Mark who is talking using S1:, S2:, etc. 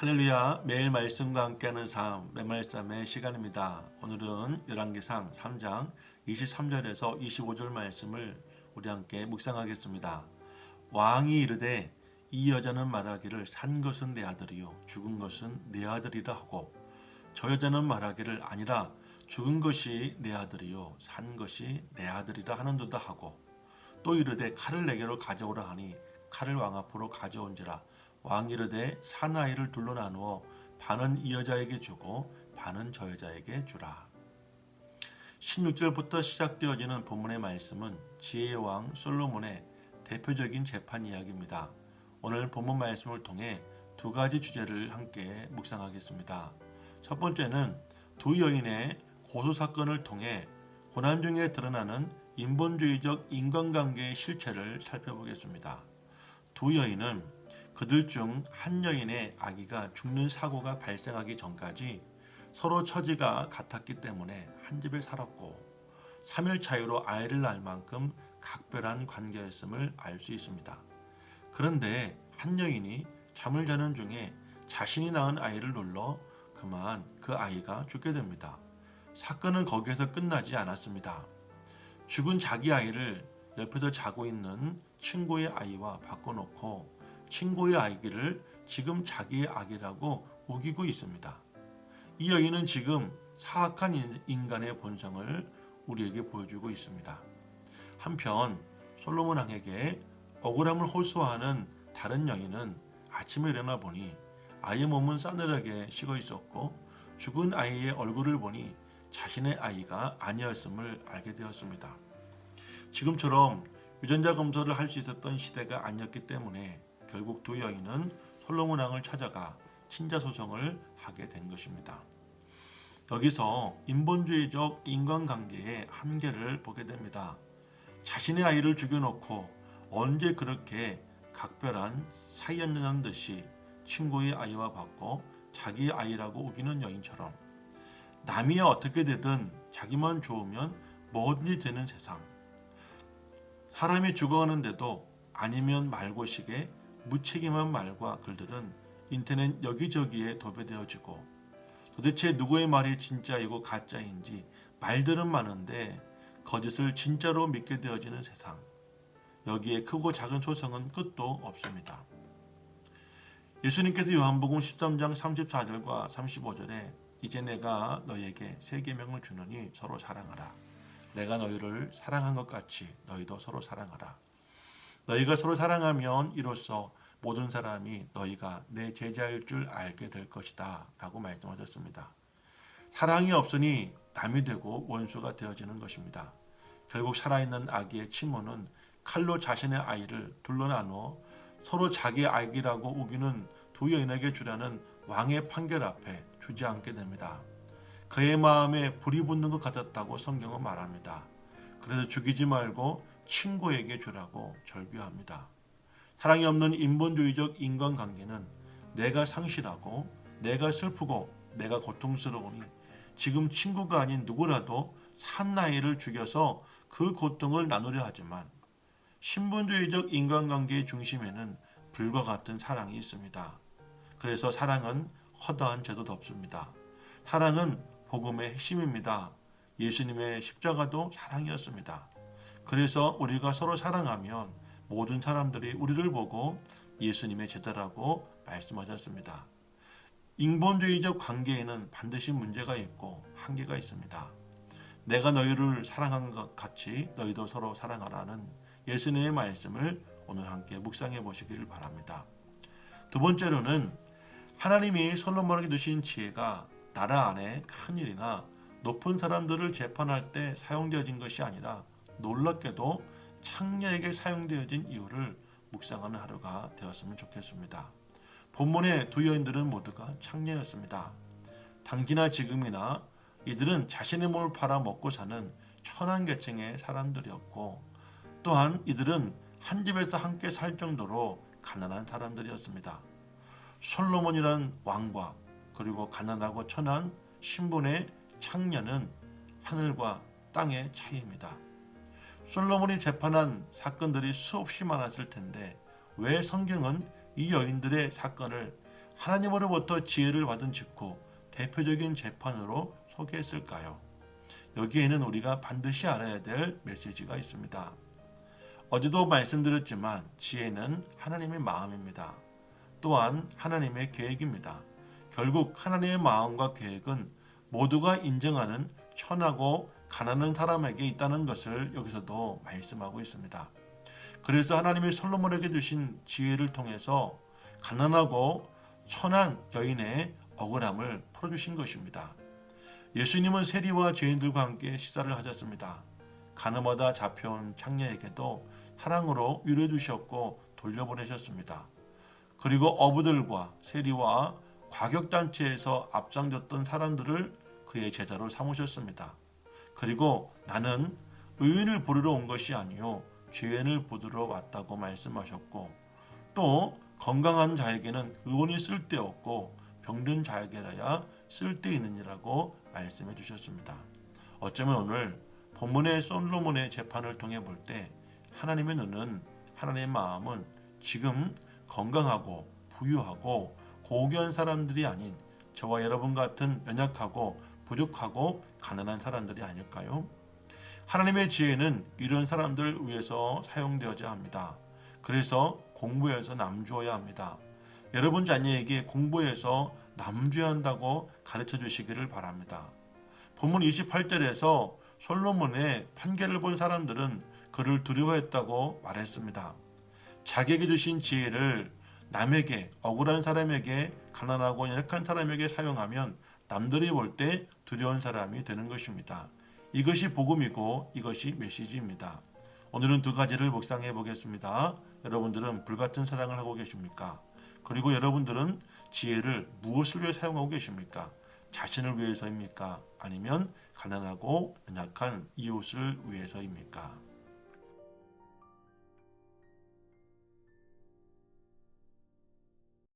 S1: 할렐루야, 매일 말씀과 함께하는 삶, 매말씀의 시간입니다. 오늘은 열왕기상 3장 23절에서 25절 말씀을 우리 함께 묵상하겠습니다. 왕이 이르되 이 여자는 말하기를 산 것은 내 아들이요 죽은 것은 내 아들이라 하고, 저 여자는 말하기를 아니라 죽은 것이 내 아들이요 산 것이 내 아들이라 하는도다 하고, 또 이르되 칼을 내게로 가져오라 하니 칼을 왕 앞으로 가져온지라. 왕이 이르되 산 아이를 둘로 나누어 반은 이 여자에게 주고 반은 저 여자에게 주라. 16절부터 시작되어지는 본문의 말씀은 지혜의 왕 솔로몬의 대표적인 재판 이야기입니다. 오늘 본문 말씀을 통해 두 가지 주제를 함께 묵상하겠습니다. 첫 번째는 두 여인의 고소 사건을 통해 고난 중에 드러나는 인본주의적 인간관계의 실체를 살펴보겠습니다. 두 여인은 그들 중 한 여인의 아기가 죽는 사고가 발생하기 전까지 서로 처지가 같았기 때문에 한 집에 살았고 3일 차이로 아이를 낳을 만큼 각별한 관계였음을 알 수 있습니다. 그런데 한 여인이 잠을 자는 중에 자신이 낳은 아이를 눌러 그만 그 아이가 죽게 됩니다. 사건은 거기에서 끝나지 않았습니다. 죽은 자기 아이를 옆에서 자고 있는 친구의 아이와 바꿔놓고 친구의 아기를 지금 자기의 아기라고 우기고 있습니다. 이 여인은 지금 사악한 인간의 본성을 우리에게 보여주고 있습니다. 한편 솔로몬 왕에게 억울함을 호소하는 다른 여인은 아침에 일어나 보니 아이의 몸은 싸늘하게 식어 있었고 죽은 아이의 얼굴을 보니 자신의 아이가 아니었음을 알게 되었습니다. 지금처럼 유전자 검사를 할 수 있었던 시대가 아니었기 때문에 결국 두 여인은 솔로몬 왕을 찾아가 친자 소송을 하게 된 것입니다. 여기서 인본주의적 인간관계의 한계를 보게 됩니다. 자신의 아이를 죽여놓고 언제 그렇게 각별한 사이였냐는 듯이 친구의 아이와 바꿔 자기의 아이라고 우기는 여인처럼 남이야 어떻게 되든 자기만 좋으면 뭐든지 되는 세상, 사람이 죽어가는데도 아니면 말고식의 무책임한 말과 글들은 인터넷 여기저기에 도배되어지고 도대체 누구의 말이 진짜이고 가짜인지 말들은 많은데 거짓을 진짜로 믿게 되어지는 세상, 여기에 크고 작은 소송은 끝도 없습니다. 예수님께서 요한복음 13장 34절과 35절에 이제 내가 너희에게 새 계명을 주노니 서로 사랑하라. 내가 너희를 사랑한 것 같이 너희도 서로 사랑하라. 너희가 서로 사랑하면 이로써 모든 사람이 너희가 내 제자일 줄 알게 될 것이다 라고 말씀하셨습니다. 사랑이 없으니 남이 되고 원수가 되어지는 것입니다. 결국 살아있는 아기의 친모는 칼로 자신의 아이를 둘러 나누어 서로 자기의 아기라고 우기는 두 여인에게 주라는 왕의 판결 앞에 주지 않게 됩니다. 그의 마음에 불이 붙는 것 같았다고 성경은 말합니다. 그래서 죽이지 말고 친구에게 주라고 절규합니다. 사랑이 없는 인본주의적 인간관계는 내가 상실하고 내가 슬프고 내가 고통스러우니 지금 친구가 아닌 누구라도 산 아이를 죽여서 그 고통을 나누려 하지만 신분주의적 인간관계의 중심에는 불과 같은 사랑이 있습니다. 그래서 사랑은 허다한 죄도 덮습니다. 사랑은 복음의 핵심입니다. 예수님의 십자가도 사랑이었습니다. 그래서 우리가 서로 사랑하면 모든 사람들이 우리를 보고 예수님의 제자라고 말씀하셨습니다. 인본주의적 관계에는 반드시 문제가 있고 한계가 있습니다. 내가 너희를 사랑한 것 같이 너희도 서로 사랑하라는 예수님의 말씀을 오늘 함께 묵상해 보시기를 바랍니다. 두 번째로는 하나님이 솔로몬에게 주신 지혜가 나라 안에 큰 일이나 높은 사람들을 재판할 때 사용되어진 것이 아니라 놀랍게도 창녀에게 사용되어진 이유를 묵상하는 하루가 되었으면 좋겠습니다. 본문의 두 여인들은 모두가 창녀였습니다. 당시나 지금이나 이들은 자신의 몸을 팔아 먹고 사는 천한 계층의 사람들이었고 또한 이들은 한 집에서 함께 살 정도로 가난한 사람들이었습니다. 솔로몬이란 왕과 그리고 가난하고 천한 신분의 창녀는 하늘과 땅의 차이입니다. 솔로몬이 재판한 사건들이 수없이 많았을 텐데 왜 성경은 이 여인들의 사건을 하나님으로부터 지혜를 받은 직후 대표적인 재판으로 소개했을까요? 여기에는 우리가 반드시 알아야 될 메시지가 있습니다. 어제도 말씀드렸지만 지혜는 하나님의 마음입니다. 또한 하나님의 계획입니다. 결국 하나님의 마음과 계획은 모두가 인정하는 천하고 가난한 사람에게 있다는 것을 여기서도 말씀하고 있습니다. 그래서 하나님이 솔로몬에게 주신 지혜를 통해서 가난하고 천한 여인의 억울함을 풀어주신 것입니다. 예수님은 세리와 죄인들과 함께 시사를 하셨습니다. 가늠하다 잡혀온 창녀에게도 사랑으로 위로해 주셨고 돌려보내셨습니다. 그리고 어부들과 세리와 과격단체에서 앞장졌던 사람들을 그의 제자로 삼으셨습니다. 그리고 나는 의인을 부르러 온 것이 아니요 죄인을 부르러 왔다고 말씀하셨고, 또 건강한 자에게는 의원이 쓸데없고 병든 자에게라야 쓸데있느니라고 말씀해 주셨습니다. 어쩌면 오늘 본문의 솔로몬의 재판을 통해 볼 때 하나님의 눈은, 하나님의 마음은 지금 건강하고 부유하고 고귀한 사람들이 아닌 저와 여러분 같은 연약하고 부족하고 가난한 사람들이 아닐까요? 하나님의 지혜는 이런 사람들을 위해서 사용되어야 합니다. 그래서 공부해서 남주어야 합니다. 여러분 자녀에게 공부해서 남주어야 한다고 가르쳐 주시기를 바랍니다. 본문 28절에서 솔로몬의 판결을 본 사람들은 그를 두려워했다고 말했습니다. 자기에게 주신 지혜를 남에게, 억울한 사람에게, 가난하고 연약한 사람에게 사용하면 남들이 볼 때 두려운 사람이 되는 것입니다. 이것이 복음이고 이것이 메시지입니다. 오늘은 두 가지를 묵상해 보겠습니다. 여러분들은 불같은 사랑을 하고 계십니까? 그리고 여러분들은 지혜를 무엇을 위해 사용하고 계십니까? 자신을 위해서입니까? 아니면 가난하고 연약한 이웃을 위해서입니까?